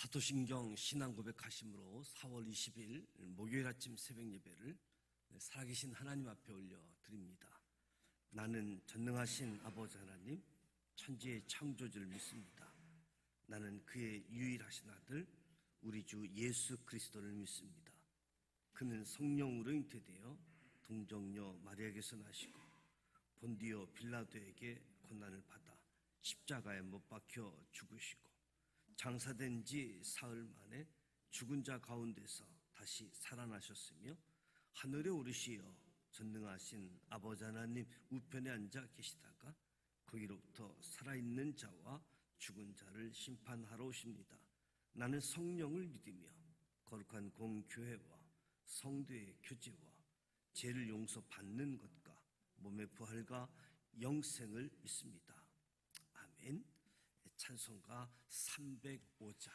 사도신경 신앙고백하심으로 4월 20일 목요일 아침 새벽 예배를 살아계신 하나님 앞에 올려드립니다. 나는 전능하신 아버지 하나님, 천지의 창조주를 믿습니다. 나는 그의 유일하신 아들 우리 주 예수 그리스도를 믿습니다. 그는 성령으로 잉태되어 동정녀 마리아에게서 나시고 본디오 빌라도에게 고난을 받아 십자가에 못 박혀 죽으시고 장사된 지 사흘 만에 죽은 자 가운데서 다시 살아나셨으며 하늘에 오르시어 전능하신 아버지 하나님 우편에 앉아 계시다가 거기로부터 살아있는 자와 죽은 자를 심판하러 오십니다. 나는 성령을 믿으며 거룩한 공교회와 성도의 교제와 죄를 용서받는 것과 몸의 부활과 영생을 믿습니다. 아멘. 찬송가 305장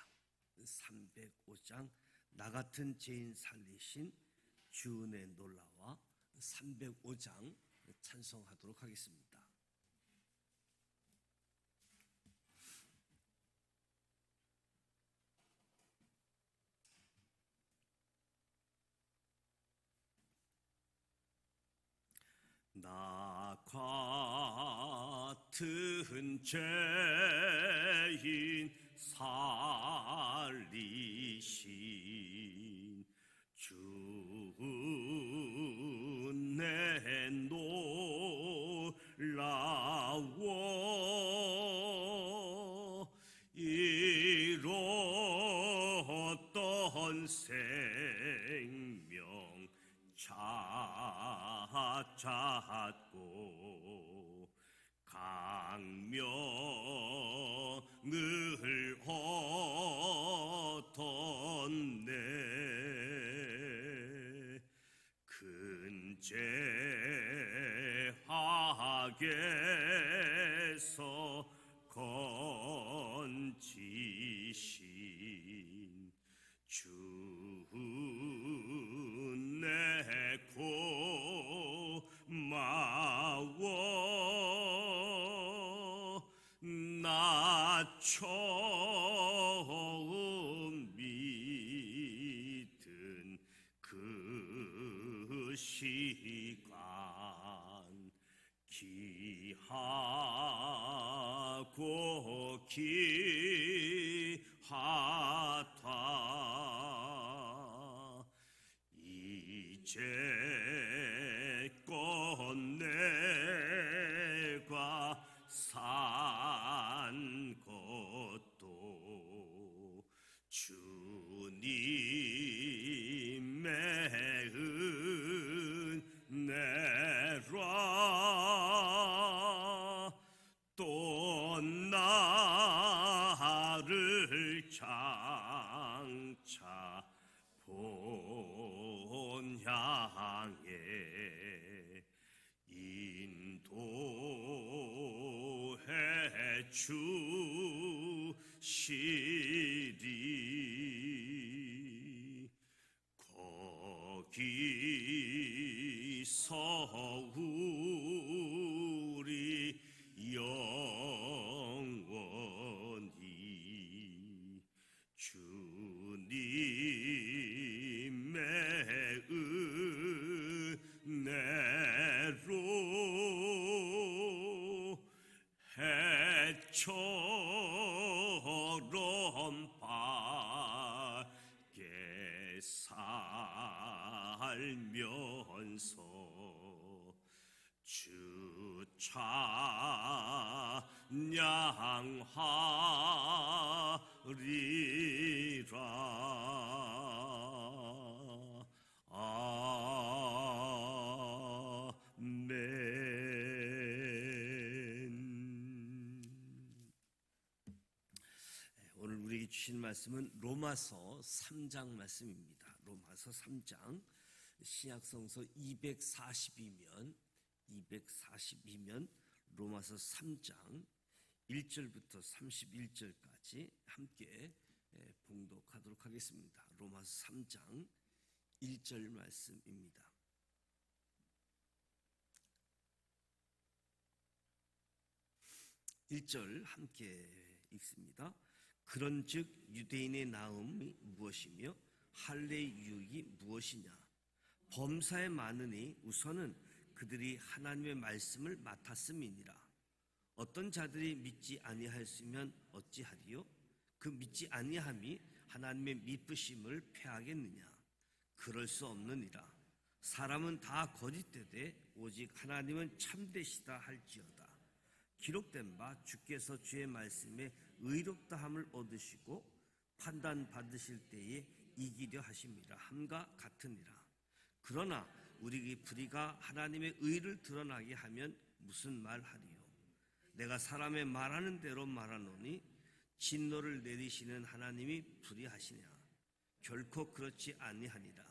나 같은 죄인 살리신 주 은혜 놀라와 305장 찬송하도록 하겠습니다. 나 같은 죄인 살리신 주 은혜 놀라워 잃었던 생명 찾았고 강명을 얻었네. 근죄악에서 건지신 주 은혜 고마워. 나 처음 믿은 그 시간 귀하고 귀하다. 이제껏 내가 산 것도 주님의 은혜라. 또 나를 장차 본 향해 인도해 주시리. 거기서 우리 영원히 주님의 은혜로 해처럼 밝게 살면서 주 찬양하리라. 아멘. 오늘 우리에게 주신 말씀은 로마서 3장 말씀입니다. 로마서 3장 신약성서 242면 로마서 3장 1절부터 31절까지 함께 봉독하도록 하겠습니다. 로마서 3장 1절 말씀입니다. (1절) 함께 읽습니다. 그런즉 유대인의 나음이 무엇이며 할례의 유익이 무엇이냐? 범사에 많으니 우선은 그들이 하나님의 말씀을 맡았음이니라. 어떤 자들이 믿지 아니하였으면 어찌하리요? 그 믿지 아니함이 하나님의 미쁘심을 패하겠느냐? 그럴 수 없느니라. 사람은 다 거짓되되 오직 하나님은 참되시다 할지어다. 기록된 바 주께서 주의 말씀에 의롭다함을 얻으시고 판단 받으실 때에 이기려 하심이라 함과 같으니라. 그러나 우리 불의가 하나님의 의를 드러나게 하면 무슨 말하리요? 내가 사람의 말하는 대로 말하노니 진노를 내리시는 하나님이 불의하시냐? 결코 그렇지 아니하니라.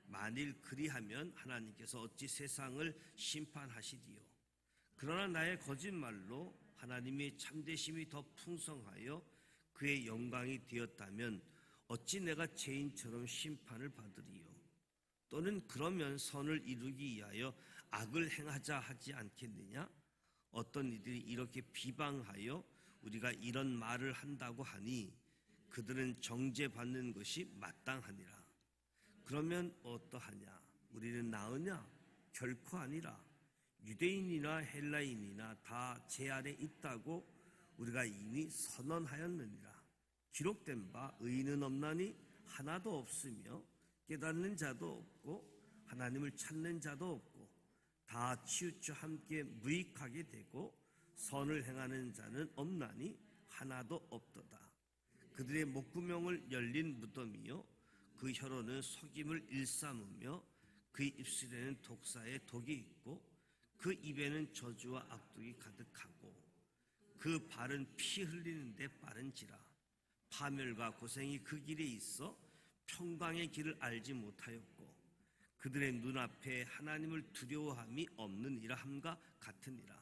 만일 그리하면 하나님께서 어찌 세상을 심판하시리요? 그러나 나의 거짓말로 하나님의 참되심이 더 풍성하여 그의 영광이 되었다면 어찌 내가 죄인처럼 심판을 받으리요? 또는 그러면 선을 이루기 위하여 악을 행하자 하지 않겠느냐? 어떤 이들이 이렇게 비방하여 우리가 이런 말을 한다고 하니 그들은 정죄받는 것이 마땅하니라. 그러면 어떠하냐? 우리는 나으냐? 결코 아니라. 유대인이나 헬라인이나 다 제 아래 있다고 우리가 이미 선언하였느니라. 기록된 바 의인은 없나니 하나도 없으며 깨닫는 자도 없고 하나님을 찾는 자도 없고 다 치우쳐 함께 무익하게 되고 선을 행하는 자는 없나니 하나도 없도다. 그들의 목구멍을 열린 무덤이요 그 혀로는 속임을 일삼으며 그 입술에는 독사의 독이 있고 그 입에는 저주와 악독이 가득하고 그 발은 피 흘리는데 빠른지라. 파멸과 고생이 그 길에 있어 평강의 길을 알지 못하였고 그들의 눈앞에 하나님을 두려워함이 없느니라 함과 같으니라.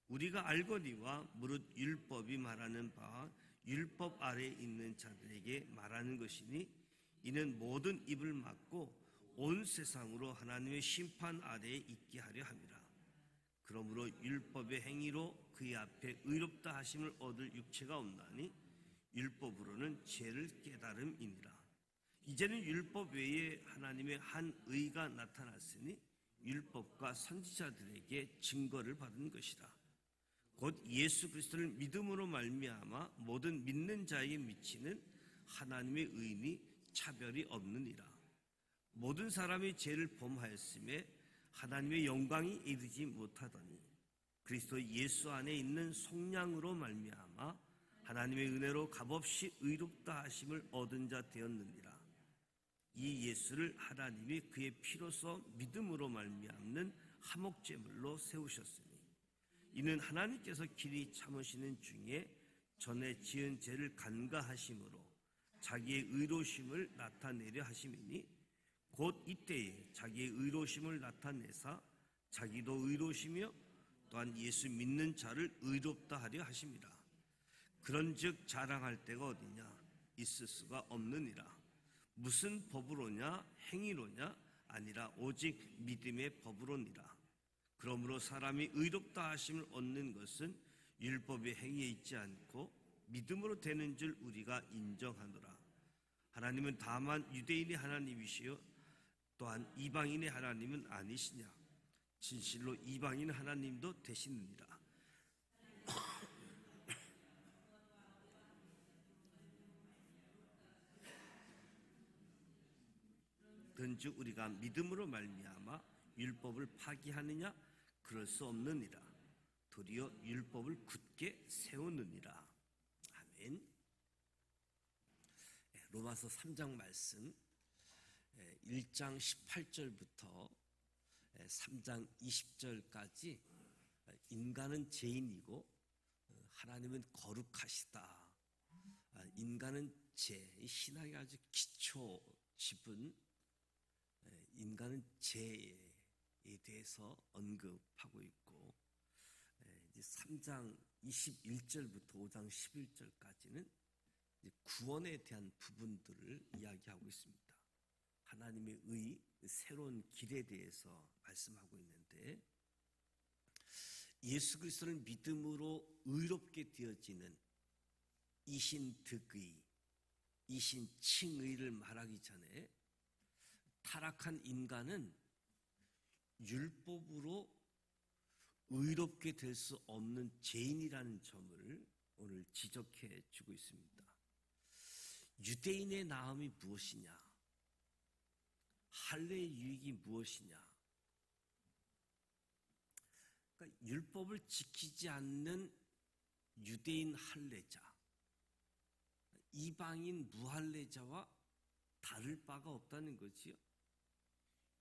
우리가 알거니와 무릇 율법이 말하는 바 율법 아래에 있는 자들에게 말하는 것이니 이는 모든 입을 막고 온 세상으로 하나님의 심판 아래에 있게 하려 함이라. 그러므로 율법의 행위로 그의 앞에 의롭다 하심을 얻을 육체가 없나니 율법으로는 죄를 깨달음이니라. 이제는 율법 외에 하나님의 한 의가 나타났으니 율법과 선지자들에게 증거를 받은 것이라. 곧 예수 그리스도를 믿음으로 말미암아 모든 믿는 자에게 미치는 하나님의 의인이 차별이 없느니라. 모든 사람이 죄를 범하였음에 하나님의 영광이 이르지 못하더니 그리스도 예수 안에 있는 속량으로 말미암아 하나님의 은혜로 값없이 의롭다 하심을 얻은 자 되었느니라. 이 예수를 하나님이 그의 피로서 믿음으로 말미암는 화목제물로 세우셨으니 이는 하나님께서 길이 참으시는 중에 전에 지은 죄를 간과하심으로 자기의 의로우심을 나타내려 하심이니 곧 이때에 자기의 의로우심을 나타내사 자기도 의로우시며 또한 예수 믿는 자를 의롭다 하려 하심이라. 그런즉 자랑할 데가 어디냐? 있을 수가 없느니라. 무슨 법으로냐? 행위로냐? 아니라 오직 믿음의 법으로니라. 그러므로 사람이 의롭다 하심을 얻는 것은 율법의 행위에 있지 않고 믿음으로 되는 줄 우리가 인정하노라. 하나님은 다만 유대인의 하나님이시요 또한 이방인의 하나님은 아니시냐? 진실로 이방인 하나님도 되시느니라. 그런즉 우리가 믿음으로 말미암아 율법을 파기하느냐? 그럴 수 없느니라. 도리어 율법을 굳게 세우느니라. 아멘. 로마서 3장 말씀 1장 18절부터 3장 20절까지 인간은 죄인이고 하나님은 거룩하시다. 인간은 죄, 신앙의 아주 기초 지분, 인간은 죄에 대해서 언급하고 있고 3장 21절부터 5장 11절까지는 구원에 대한 부분들을 이야기하고 있습니다. 하나님의 의, 새로운 길에 대해서 말씀하고 있는데 예수 그리스도를 믿음으로 의롭게 되어지는 이신득의, 이신칭의를 말하기 전에 타락한 인간은 율법으로 의롭게 될 수 없는 죄인이라는 점을 오늘 지적해 주고 있습니다. 유대인의 나음이 무엇이냐? 할례의 유익이 무엇이냐? 그러니까 율법을 지키지 않는 유대인 할례자, 이방인 무할례자와 다를 바가 없다는 거지요.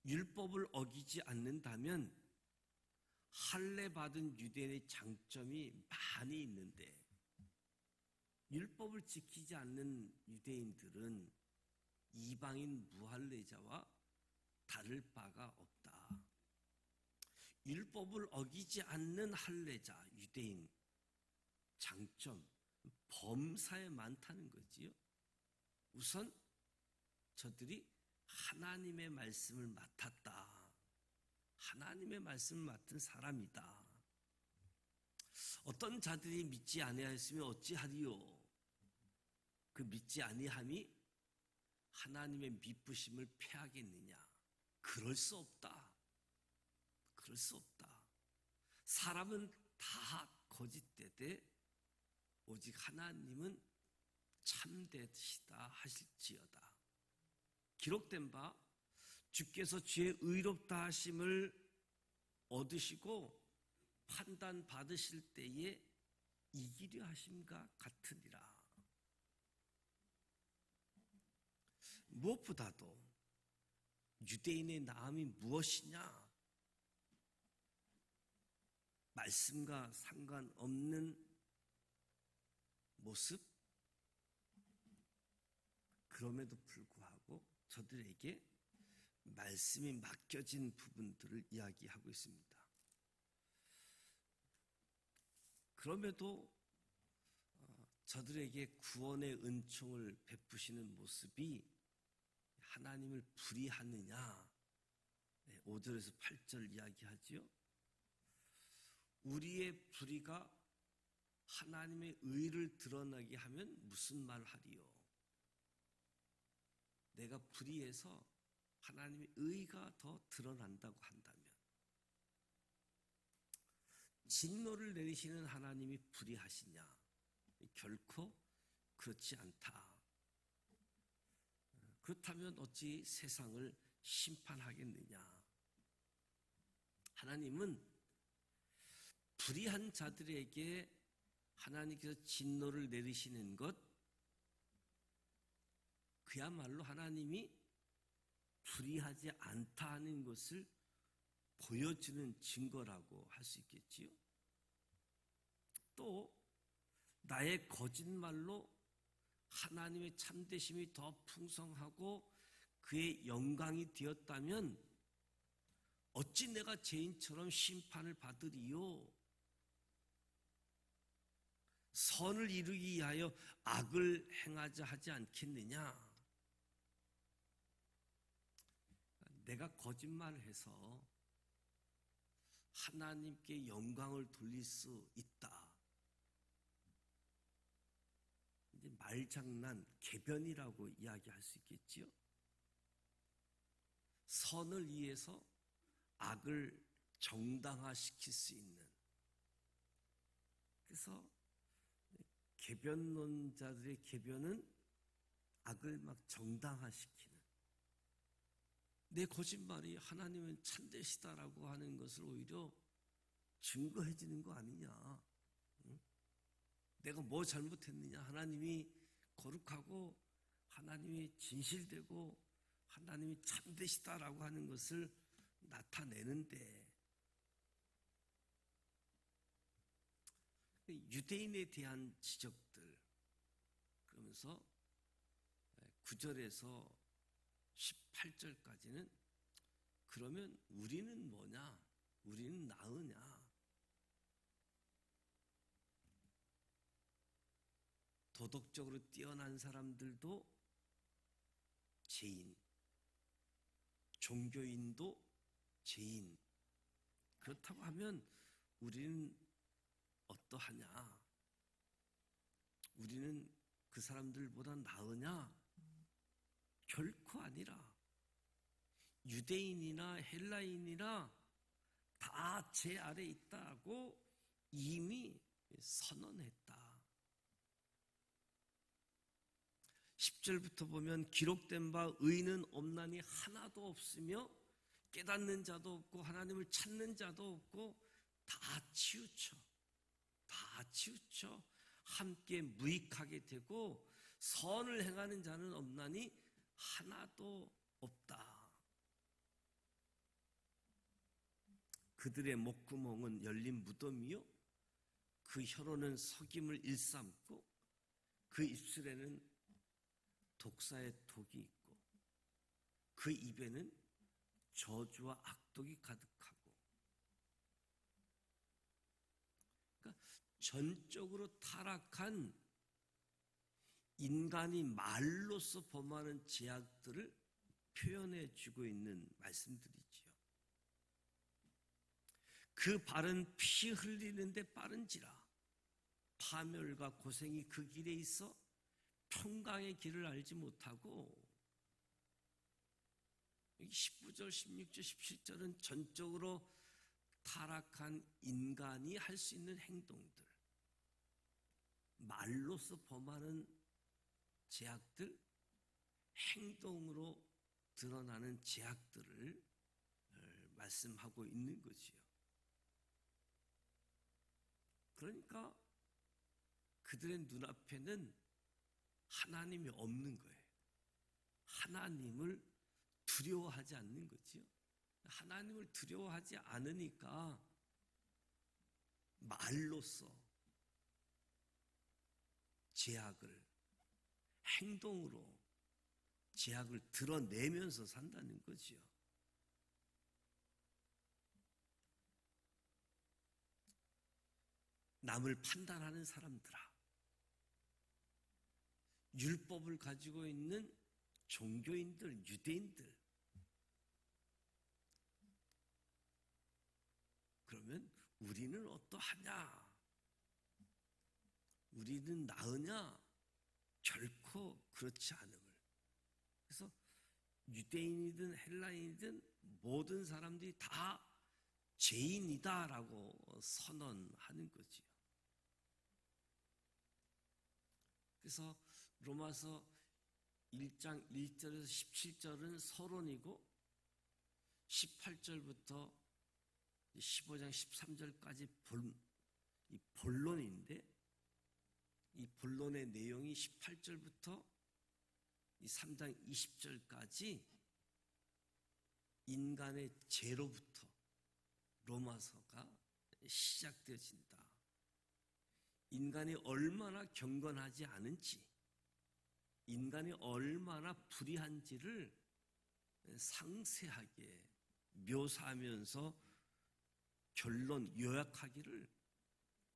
율법을 어기지 않는다면 할례 받은 유대인의 장점이 많이 있는데 율법을 지키지 않는 유대인들은 이방인 무할례자와 다를 바가 없다. 율법을 어기지 않는 할례자, 유대인 장점, 범사에 많다는 거지요. 우선 저들이 하나님의 말씀을 맡았다. 하나님의 말씀을 맡은 사람이다. 어떤 자들이 믿지 아니하였으면 어찌하리요? 그 믿지 아니함이 하나님의 미쁘심을 패하겠느냐? 그럴 수 없다. 그럴 수 없다. 사람은 다 거짓되되 오직 하나님은 참되시다 하실지어다. 기록된 바 주께서 주의 의롭다 하심을 얻으시고 판단 받으실 때에 이기려 하심과 같으니라. 무엇보다도 유대인의 나음이 무엇이냐? 말씀과 상관없는 모습? 그럼에도 불구하고 저들에게 말씀이 맡겨진 부분들을 이야기하고 있습니다. 그럼에도 저들에게 구원의 은총을 베푸시는 모습이 하나님을 불의하느냐? 5절에서 8절 이야기하지요. 우리의 불의가 하나님의 의를 드러나게 하면 무슨 말 하리요? 내가 불의해서 하나님의 의가 더 드러난다고 한다면 진노를 내리시는 하나님이 불의하시냐? 결코 그렇지 않다. 그렇다면 어찌 세상을 심판하겠느냐? 하나님은 불의한 자들에게 하나님께서 진노를 내리시는 것, 그야말로 하나님이 불의하지 않다는 것을 보여주는 증거라고 할 수 있겠지요. 또 나의 거짓말로 하나님의 참되심이 더 풍성하고 그의 영광이 되었다면 어찌 내가 죄인처럼 심판을 받으리요? 선을 이루기 위하여 악을 행하자 하지 않겠느냐? 내가 거짓말을 해서 하나님께 영광을 돌릴 수 있다. 이제 말장난, 궤변이라고 이야기할 수 있겠지요. 선을 위해서 악을 정당화시킬 수 있는. 그래서 궤변론자들의 궤변은 악을 막 정당화시키는, 내 거짓말이 하나님은 참되시다라고 하는 것을 오히려 증거해 주는 거 아니냐? 응? 내가 뭐 잘못했느냐? 하나님이 거룩하고 하나님이 진실되고 하나님이 참되시다라고 하는 것을 나타내는데, 유대인에 대한 지적들, 그러면서 9절에서 18절까지는 그러면 우리는 뭐냐? 우리는 나으냐? 도덕적으로 뛰어난 사람들도 죄인, 종교인도 죄인. 그렇다고 하면 우리는 어떠하냐? 우리는 그 사람들보다 나으냐? 결코 아니라. 유대인이나 헬라인이나 다 제 아래 있다고 이미 선언했다. 10절부터 보면 기록된 바 의는 없나니 하나도 없으며 깨닫는 자도 없고 하나님을 찾는 자도 없고 다 치우쳐 함께 무익하게 되고 선을 행하는 자는 없나니 하나도 없다. 그들의 목구멍은 열린 무덤이요 그 혀로는 석임을 일삼고 그 입술에는 독사의 독이 있고 그 입에는 저주와 악독이 가득하고. 그러니까 전적으로 타락한 인간이 말로서 범하는 죄악들을 표현해 주고 있는 말씀들이지요. 그 발은 피 흘리는데 빠른지라 파멸과 고생이 그 길에 있어 평강의 길을 알지 못하고. 19절, 16절, 17절은 전적으로 타락한 인간이 할 수 있는 행동들, 말로서 범하는 죄악들, 행동으로 드러나는 죄악들을 말씀하고 있는 거지요. 그러니까 그들의 눈앞에는 하나님이 없는 거예요. 하나님을 두려워하지 않는 거지요. 하나님을 두려워하지 않으니까 말로써 죄악을, 행동으로 죄악을 드러내면서 산다는 거지요. 남을 판단하는 사람들아, 율법을 가지고 있는 종교인들, 유대인들, 그러면 우리는 어떠하냐? 우리는 나으냐? 결코 그렇지 않음을. 그래서 유대인이든 헬라인이든 모든 사람들이 다 죄인이다라고 선언하는 거지요. 그래서 로마서 1장 1절에서 17절은 서론이고 18절부터 15장 13절까지 본론인데, 이 본론의 내용이 18절부터 3장 20절까지 인간의 죄로부터 로마서가 시작되어진다. 인간이 얼마나 경건하지 않은지, 인간이 얼마나 불의한지를 상세하게 묘사하면서 결론 요약하기를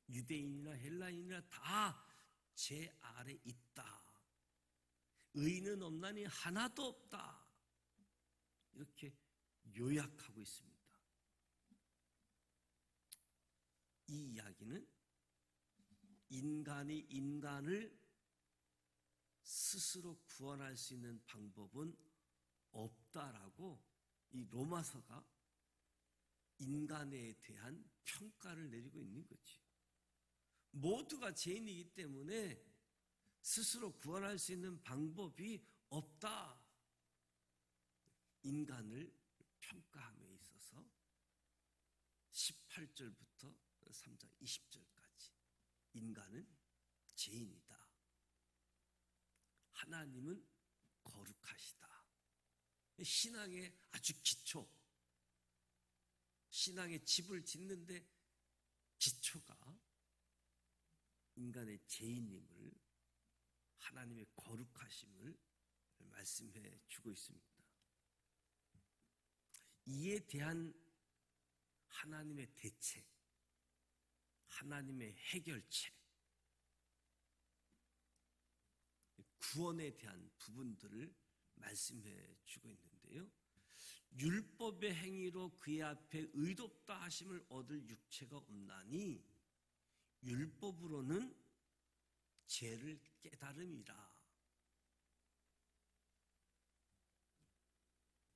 유대인이나 헬라인이나 다 제 아래 있다. 의는 없나니 하나도 없다. 이렇게 요약하고 있습니다. 이 이야기는 인간이 인간을 스스로 구원할 수 있는 방법은 없다라고 이 로마서가 인간에 대한 평가를 내리고 있는 거지. 모두가 죄인이기 때문에 스스로 구원할 수 있는 방법이 없다. 인간을 평가함에 있어서 18절부터 3장 20절까지 인간은 죄인이다. 하나님은 거룩하시다. 신앙의 아주 기초, 신앙의 집을 짓는데 기초가 인간의 죄인임을, 하나님의 거룩하심을 말씀해 주고 있습니다. 이에 대한 하나님의 대책, 하나님의 해결책, 구원에 대한 부분들을 말씀해 주고 있는데요. 율법의 행위로 그의 앞에 의롭다 하심을 얻을 육체가 없나니 율법으로는 죄를 깨달음이라.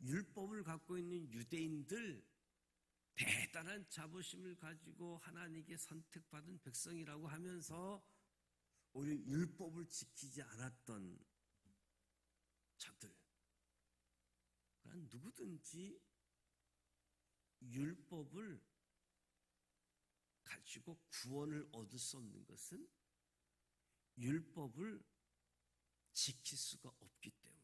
율법을 갖고 있는 유대인들, 대단한 자부심을 가지고 하나님께 선택받은 백성이라고 하면서 오히려 율법을 지키지 않았던 자들, 누구든지 율법을 가지고 구원을 얻을 수 없는 것은 율법을 지킬 수가 없기 때문에.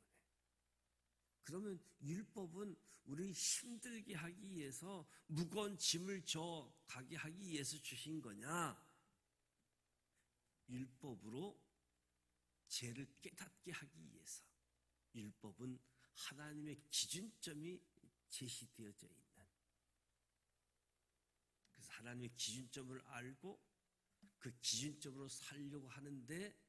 그러면 율법은 우리 힘들게 하기 위해서, 무거운 짐을 져 가게 하기 위해서 주신 거냐? 율법으로 죄를 깨닫게 하기 위해서. 율법은 하나님의 기준점이 제시되어져 있는, 그래서 하나님의 기준점을 알고 그 기준점으로 살려고 하는데,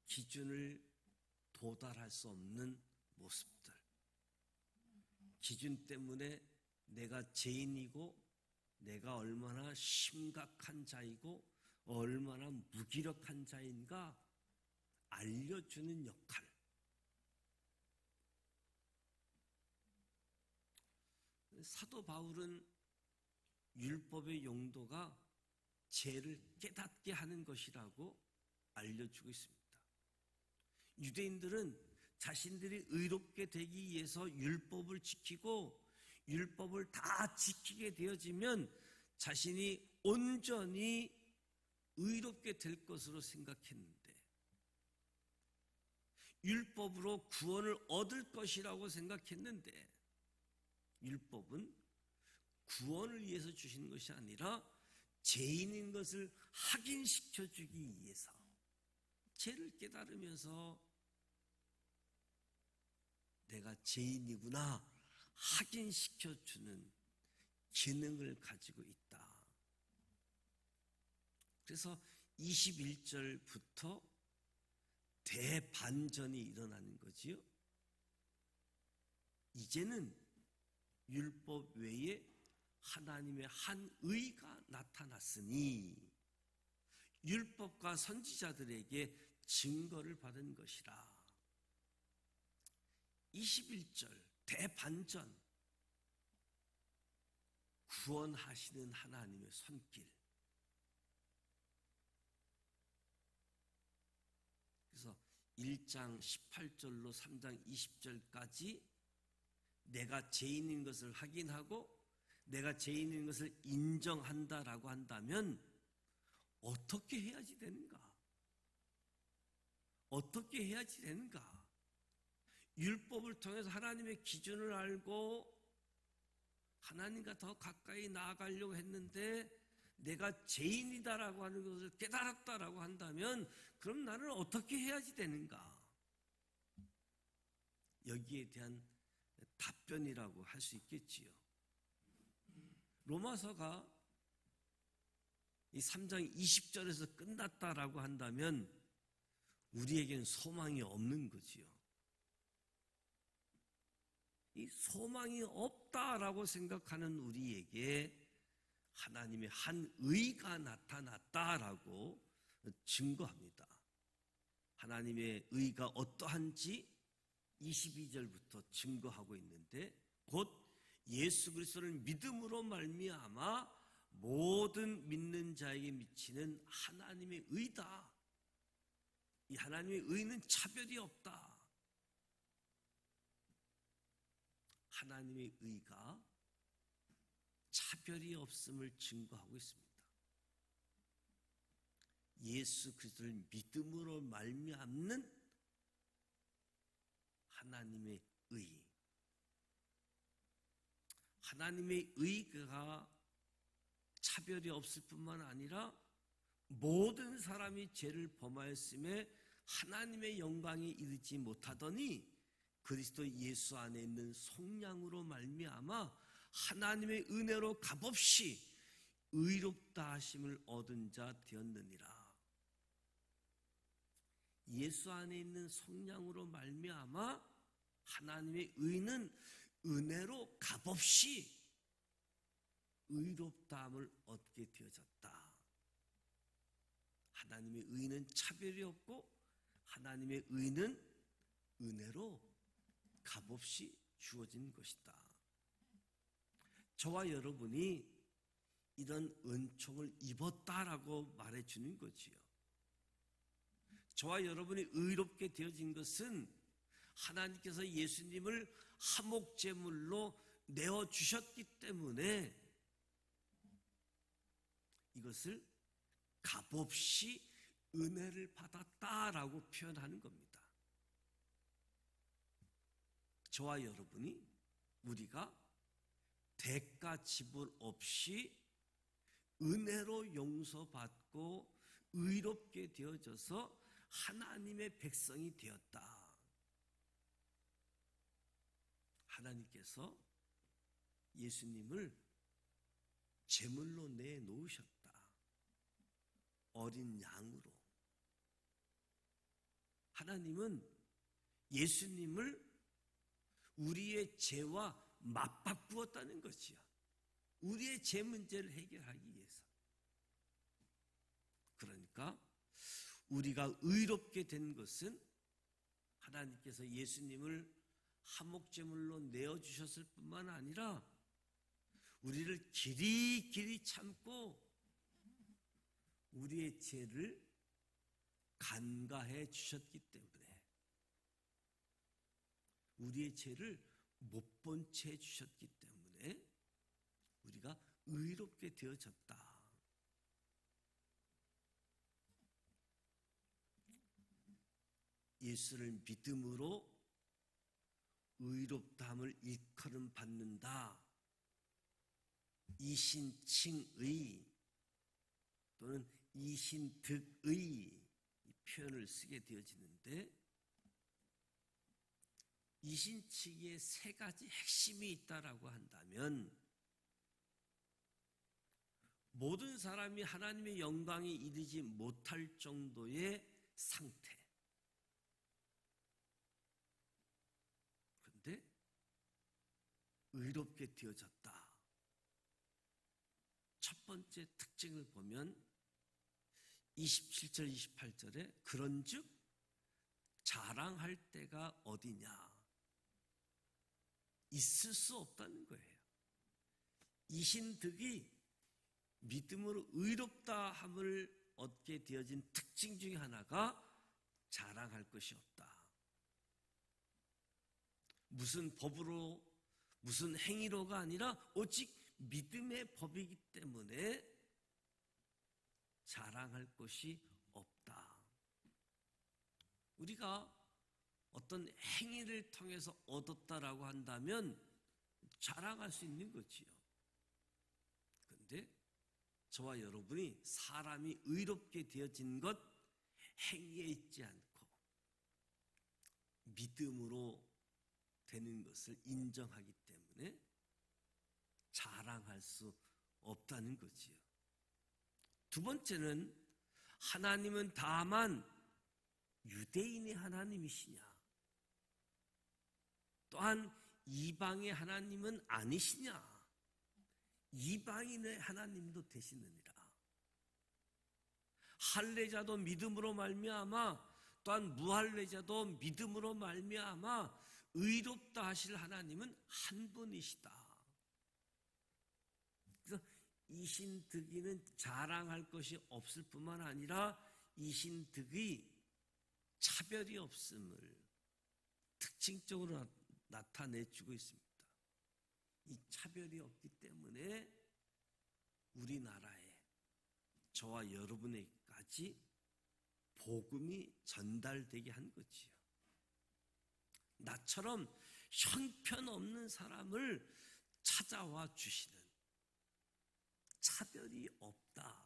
기준을 도달할 수 없는 모습들, 기준 때문에 내가 죄인이고 내가 얼마나 심각한 자이고 얼마나 무기력한 자인가 알려주는 역할. 사도 바울은 율법의 용도가 죄를 깨닫게 하는 것이라고 알려주고 있습니다. 유대인들은 자신들이 의롭게 되기 위해서 율법을 지키고, 율법을 다 지키게 되어지면 자신이 온전히 의롭게 될 것으로 생각했는데, 율법으로 구원을 얻을 것이라고 생각했는데, 율법은 구원을 위해서 주시는 것이 아니라 죄인인 것을 확인시켜주기 위해서, 죄를 깨달으면서 내가 죄인이구나 확인시켜주는 기능을 가지고 있다. 그래서 21절부터 대반전이 일어나는 거지요. 이제는 율법 외에 하나님의 한 의가 나타났으니 율법과 선지자들에게 증거를 받은 것이라. 21절 대반전, 구원하시는 하나님의 손길. 그래서 1장 18절로 3장 20절까지 내가 죄인인 것을 확인하고 내가 죄인인 것을 인정한다라고 한다면 어떻게 해야지 되는가? 어떻게 해야지 되는가? 율법을 통해서 하나님의 기준을 알고 하나님과 더 가까이 나아가려고 했는데 내가 죄인이다라고 하는 것을 깨달았다라고 한다면 그럼 나는 어떻게 해야지 되는가? 여기에 대한 답변이라고 할 수 있겠지요. 로마서가 이 3장 20절에서 끝났다라고 한다면 우리에겐 소망이 없는 거지요. 이 소망이 없다라고 생각하는 우리에게 하나님의 한 의가 나타났다라고 증거합니다. 하나님의 의가 어떠한지 22절부터 증거하고 있는데, 곧 예수 그리스도를 믿음으로 말미암아 모든 믿는 자에게 미치는 하나님의 의다. 이 하나님의 의는 차별이 없다. 하나님의 의가 차별이 없음을 증거하고 있습니다. 예수 그리스도를 믿음으로 말미암는 하나님의 의. 하나님의 의가 차별이 없을 뿐만 아니라 모든 사람이 죄를 범하였음에 하나님의 영광에 이르지 못하더니 그리스도 예수 안에 있는 속량으로 말미암아 하나님의 은혜로 값없이 의롭다 하심을 얻은 자 되었느니라. 예수 안에 있는 속량으로 말미암아 하나님의 의는 은혜로 값없이 의롭다함을 얻게 되어졌다. 하나님의 의는 차별이 없고 하나님의 의는 은혜로 값없이 주어진 것이다. 저와 여러분이 이런 은총을 입었다라고 말해주는 거지요. 저와 여러분이 의롭게 되어진 것은 하나님께서 예수님을 화목제물로 내어주셨기 때문에 이것을 값없이 은혜를 받았다라고 표현하는 겁니다. 저와 여러분이 우리가 대가 지불 없이 은혜로 용서받고 의롭게 되어져서 하나님의 백성이 되었다. 하나님께서 예수님을 제물로 내놓으셨다. 어린 양으로. 하나님은 예수님을 우리의 죄와 맞바꾸었다는 것이요. 우리의 죄 문제를 해결하기 위해서. 그러니까 우리가 의롭게 된 것은 하나님께서 예수님을 화목제물로 내어주셨을 뿐만 아니라 우리를 길이 참고 우리의 죄를 간과해 주셨기 때문에 우리의 죄를 못 본 채 주셨기 때문에 우리가 의롭게 되어졌다. 예수를 믿음으로 의롭다함을 일컬음 받는다. 이신칭의 또는 이신득의 표현을 쓰게 되어지는데 이신칭의에 세 가지 핵심이 있다라고 한다면 모든 사람이 하나님의 영광에 이르지 못할 정도의 상태. 그런데 의롭게 되어졌다. 첫 번째 특징을 보면 27절 28절에 그런즉 자랑할 때가 어디냐. 있을 수 없다는 거예요. 이신득이 믿음으로 의롭다함을 얻게 되어진 특징 중에 하나가 자랑할 것이 없다. 무슨 법으로 무슨 행위로가 아니라 오직 믿음의 법이기 때문에 자랑할 것이 없다. 우리가 어떤 행위를 통해서 얻었다라고 한다면 자랑할 수 있는 거지요. 그런데 저와 여러분이 사람이 의롭게 되어진 것 행위에 있지 않고 믿음으로 되는 것을 인정하기 때문에 자랑할 수 없다는 거지요. 두 번째는 하나님은 다만 유대인의 하나님이시냐, 또한 이방의 하나님은 아니시냐, 이방인의 하나님도 되시느니라. 할례자도 믿음으로 말미암아 또한 무할례자도 믿음으로 말미암아 의롭다 하실 하나님은 한 분이시다. 그래서 이신득이는 자랑할 것이 없을 뿐만 아니라 이신득이 차별이 없음을 특징적으로 나타내주고 있습니다. 이 차별이 없기 때문에 우리나라에 저와 여러분에게까지 복음이 전달되게 한 거지요. 나처럼 형편없는 사람을 찾아와 주시는 차별이 없다.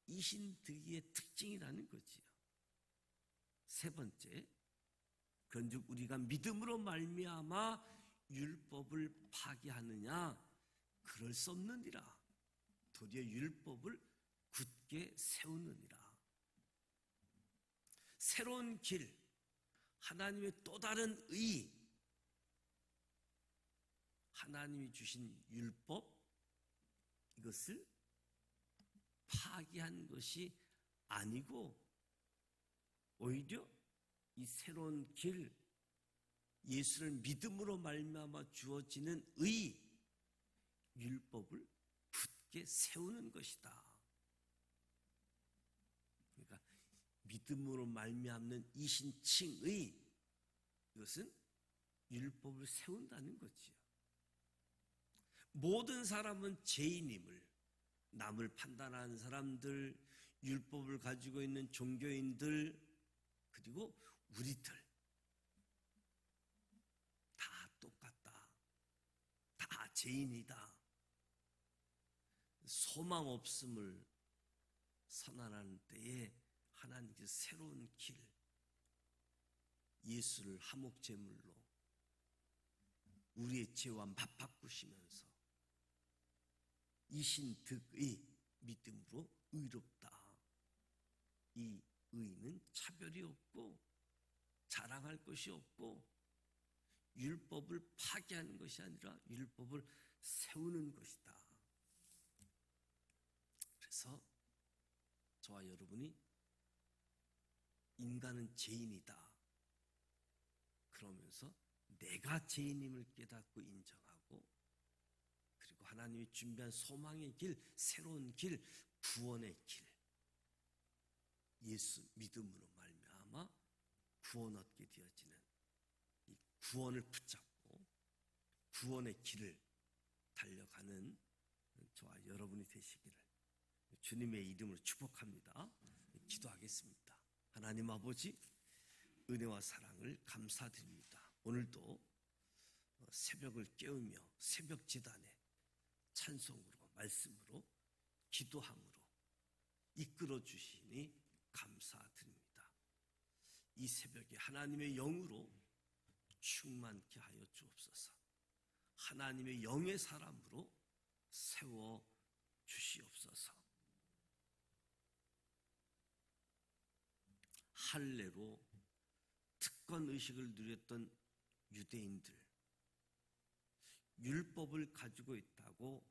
이신득이의 특징이라는 거지요. 세 번째, 그런즉 우리가 믿음으로 말미암아 율법을 파기하느냐, 그럴 수 없느니라. 도리어 율법을 굳게 세우느니라. 새로운 길, 하나님의 또 다른 의, 하나님이 주신 율법, 이것을 파기한 것이 아니고 오히려 이 새로운 길, 예수를 믿음으로 말미암아 주어지는 의, 율법을 굳게 세우는 것이다. 그러니까 믿음으로 말미암는 이신칭의, 이것은 율법을 세운다는 거지요. 모든 사람은 죄인임을, 남을 판단하는 사람들, 율법을 가지고 있는 종교인들, 그리고 우리들 다 똑같다. 다 죄인이다. 소망 없음을 선언하는 때에 하나님께서 새로운 길, 예수를 화목제물로 우리의 죄와 맞바꾸시면서 이신득의 믿음으로 의롭다. 이 의는 차별이 없고 자랑할 것이 없고 율법을 파괴하는 것이 아니라 율법을 세우는 것이다. 그래서 저와 여러분이 인간은 죄인이다 그러면서 내가 죄인임을 깨닫고 인정하고, 그리고 하나님이 준비한 소망의 길, 새로운 길, 구원의 길, 예수 믿음으로 말미암아 구원 얻게 되어지는 이 구원을 붙잡고 구원의 길을 달려가는 저와 여러분이 되시기를 주님의 이름으로 축복합니다. 기도하겠습니다. 하나님 아버지, 은혜와 사랑을 감사드립니다. 오늘도 새벽을 깨우며 새벽 제단에 찬송으로, 말씀으로, 기도함으로 이끌어 주시니 감사드립니다. 이 새벽에 하나님의 영으로 충만케 하여 주옵소서. 하나님의 영의 사람으로 세워 주시옵소서. 할례로 특권 의식을 누렸던 유대인들, 율법을 가지고 있다고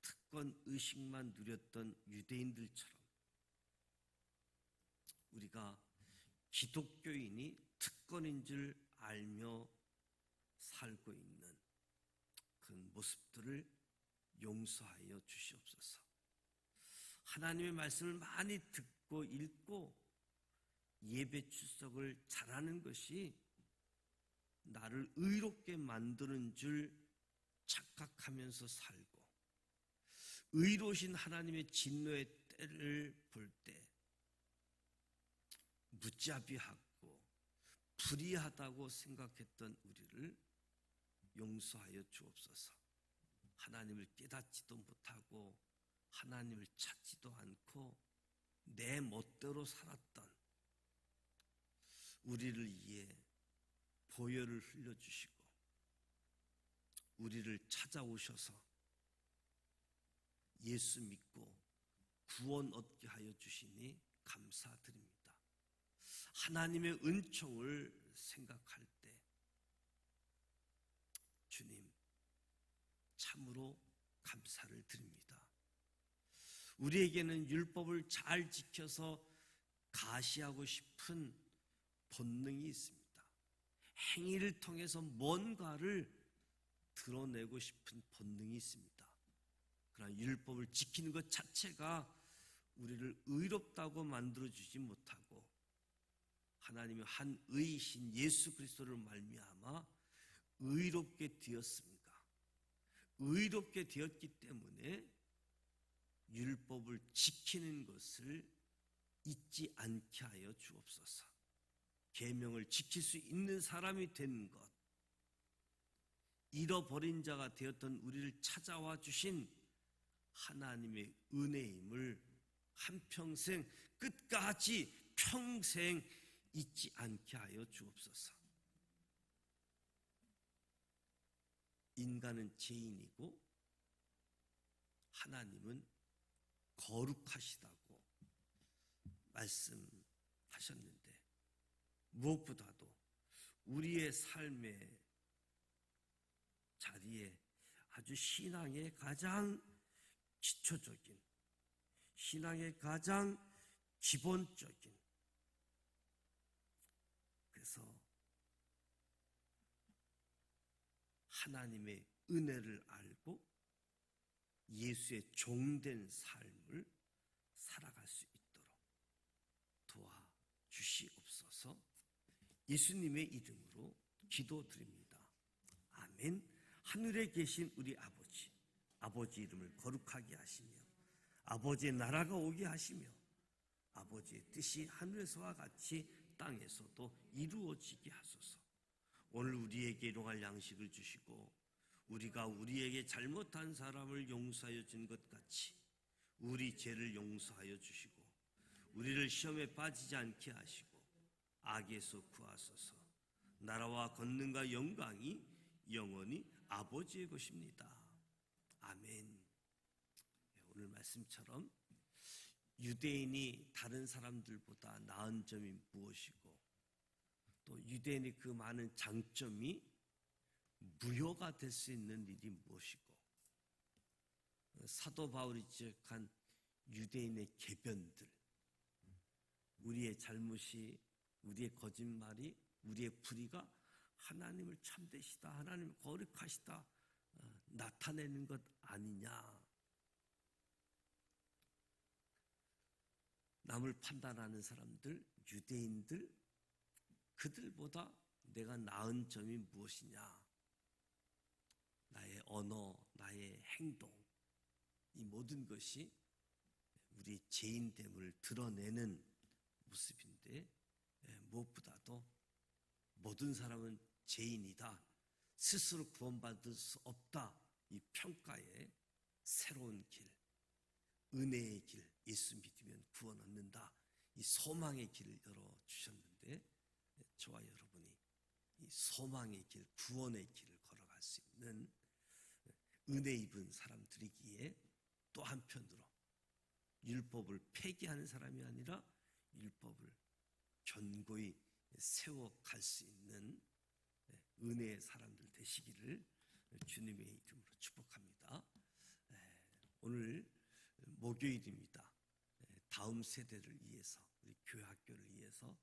특권 의식만 누렸던 유대인들처럼 우리가 기독교인이 특권인 줄 알며 살고 있는 그 모습들을 용서하여 주시옵소서. 하나님의 말씀을 많이 듣고 읽고 예배 출석을 잘하는 것이 나를 의롭게 만드는 줄 착각하면서 살고, 의로우신 하나님의 진노의 때를 볼 때 무자비하고 불의하다고 생각했던 우리를 용서하여 주옵소서. 하나님을 깨닫지도 못하고 하나님을 찾지도 않고 내 멋대로 살았던 우리를 위해 보혈을 흘려주시고 우리를 찾아오셔서 예수 믿고 구원 얻게 하여 주시니 감사드립니다. 하나님의 은총을 생각할 때 주님 참으로 감사를 드립니다. 우리에게는 율법을 잘 지켜서 가시하고 싶은 본능이 있습니다. 행위를 통해서 뭔가를 드러내고 싶은 본능이 있습니다. 그러나 율법을 지키는 것 자체가 우리를 의롭다고 만들어주지 못하고 하나님의 한 의이신 예수 그리스도를 말미암아 의롭게 되었습니다. 의롭게 되었기 때문에 율법을 지키는 것을 잊지 않게 하여 주옵소서. 계명을 지킬 수 있는 사람이 된 것, 잃어버린 자가 되었던 우리를 찾아와 주신 하나님의 은혜임을 한평생 끝까지 평생 잊지 않게 하여 주옵소서. 인간은 죄인이고 하나님은 거룩하시다고 말씀하셨는데, 무엇보다도 우리의 삶의 자리에 아주 신앙의 가장 기초적인, 신앙의 가장 기본적인, 그래서 하나님의 은혜를 알고 예수의 종된 삶을 살아갈 수 있도록 도와주시옵소서. 예수님의 이름으로 기도드립니다. 아멘. 하늘에 계신 우리 아버지, 아버지 이름을 거룩하게 하시며 아버지의 나라가 오게 하시며 아버지의 뜻이 하늘에서와 같이 땅에서도 이루어지게 하소서. 오늘 우리에게 일용할 양식을 주시고 우리가 우리에게 잘못한 사람을 용서하여 준 것 같이 우리 죄를 용서하여 주시고 우리를 시험에 빠지지 않게 하시고 악에서 구하소서. 나라와 권능과 영광이 영원히 아버지의 것입니다. 아멘. 오늘 말씀처럼 유대인이 다른 사람들보다 나은 점이 무엇이고 또 유대인의 그 많은 장점이 무효가 될 수 있는 일이 무엇이고 사도 바울이 지적한 유대인의 계변들, 우리의 잘못이, 우리의 거짓말이, 우리의 불의가 하나님을 참되시다, 하나님을 거룩하시다 나타내는 것 아니냐. 남을 판단하는 사람들, 유대인들, 그들보다 내가 나은 점이 무엇이냐. 나의 언어, 나의 행동, 이 모든 것이 우리 죄인됨을 드러내는 모습인데 무엇보다도 모든 사람은 죄인이다, 스스로 구원받을 수 없다, 이 평가의 새로운 길, 은혜의 길, 예수 믿으면 구원 얻는다, 이 소망의 길을 열어주셨는데 저와 여러분이 이 소망의 길, 구원의 길을 걸어갈 수 있는 은혜 입은 사람들이기에 또 한편으로 율법을 폐기하는 사람이 아니라 율법을 견고히 세워갈 수 있는 은혜의 사람들 되시기를 주님의 이름으로 축복합니다. 오늘 목요일입니다. 다음 세대를 위해서, 우리 교회 학교를 위해서,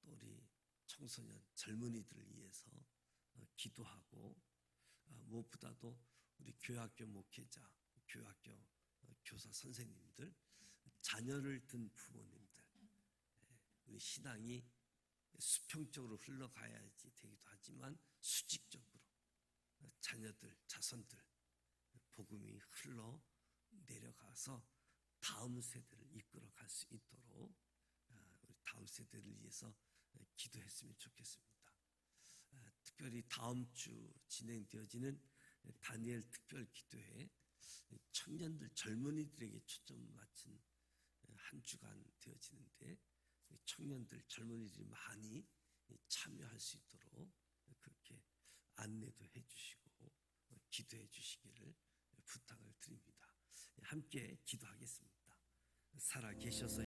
또 우리 청소년 젊은이들을 위해서 기도하고 무엇보다도 우리 교회 학교 목회자, 교회 학교 교사 선생님들, 자녀를 둔 부모님들, 우리 신앙이 수평적으로 흘러가야지 되기도 하지만 수직적으로 자녀들, 자손들 복음이 흘러 내려가서 다음 세대를 이끌어갈 수 있도록 우리 다음 세대를 위해서 기도했으면 좋겠습니다. 특별히 다음 주 진행되어지는 다니엘 특별 기도회, 청년들, 젊은이들에게 초점을 맞춘 한 주간 되어지는데 청년들, 젊은이들이 많이 참여할 수 있도록 그렇게 안내도 해주시고 기도해 주시기를 부탁을 드립니다. 함께 기도하겠습니다. 살아 계셔서